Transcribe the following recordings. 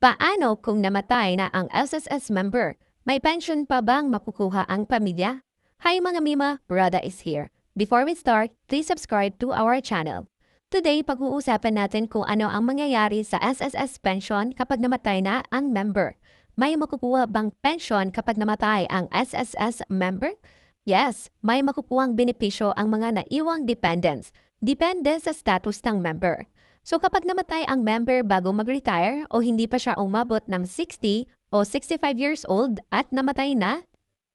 Paano kung namatay na ang SSS member? May pension pa bang makukuha ang pamilya? Hi mga Mima, Brada is here. Before we start, please subscribe to our channel. Today, pag-uusapan natin kung ano ang mangyayari sa SSS pension kapag namatay na ang member. May makukuha bang pension kapag namatay ang SSS member? Yes, may makukuhang benepisyo ang mga naiwang dependents. Depende sa status ng member. So kapag namatay ang member bago mag-retire o hindi pa siya umabot ng 60 o 65 years old at namatay na,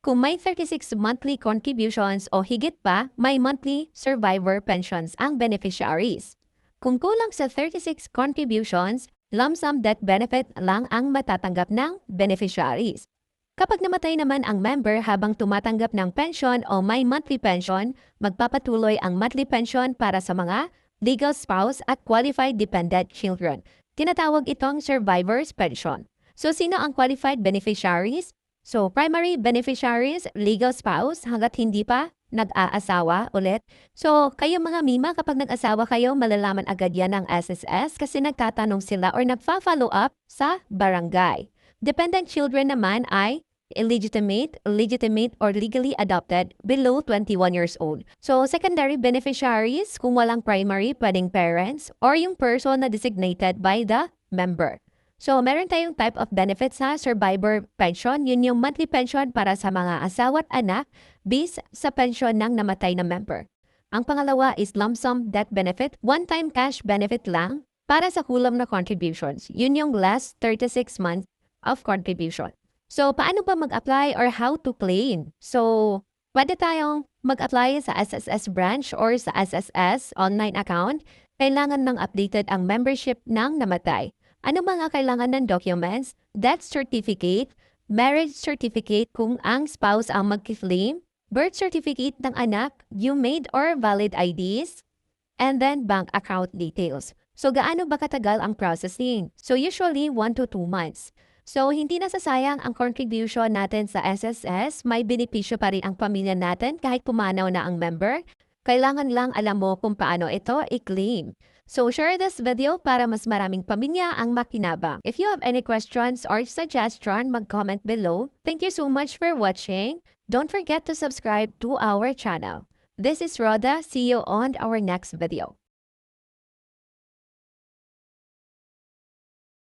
kung may 36 monthly contributions o higit pa, may monthly survivor pensions ang beneficiaries. Kung kulang sa 36 contributions, lump sum death benefit lang ang matatanggap ng beneficiaries. Kapag namatay naman ang member habang tumatanggap ng pension o may monthly pension, magpapatuloy ang monthly pension para sa mga legal spouse at qualified dependent children. Tinatawag itong survivor's pension. So, sino ang qualified beneficiaries? So, primary beneficiaries, legal spouse, hanggat hindi pa nag-aasawa ulit. So, kayo mga Mima, kapag nag-asawa kayo, malalaman agad yan ng SSS kasi nagtatanong sila or nagfa-follow up sa barangay. Dependent children naman ay illegitimate, legitimate, or legally adopted below 21 years old. So, secondary beneficiaries, kung walang primary, pwedeng parents, or yung person na designated by the member. So, meron tayong type of benefits sa survivor pension. Yun yung monthly pension para sa mga asawa at anak based sa pension ng namatay na member. Ang pangalawa is lump sum death benefit, one-time cash benefit lang para sa kulam na contributions. Yun yung last 36 months of contribution. So, paano ba mag-apply or how to claim? So, pwede tayong mag-apply sa SSS branch or sa SSS online account. Kailangan ng updated ang membership ng namatay. Ano mga kailangan ng documents? Death certificate, marriage certificate kung ang spouse ang mag-claim, birth certificate ng anak, new made or valid IDs, and then bank account details. So, gaano ba katagal ang processing? So, usually 1 to 2 months. So, hindi nasasayang ang contribution natin sa SSS, may benepisyo pa rin ang pamilya natin kahit pumanaw na ang member. Kailangan lang alam mo kung paano ito i-claim. So, share this video para mas maraming pamilya ang makinabang. If you have any questions or suggestion, mag-comment below. Thank you so much for watching. Don't forget to subscribe to our channel. This is Rhoda. See you on our next video.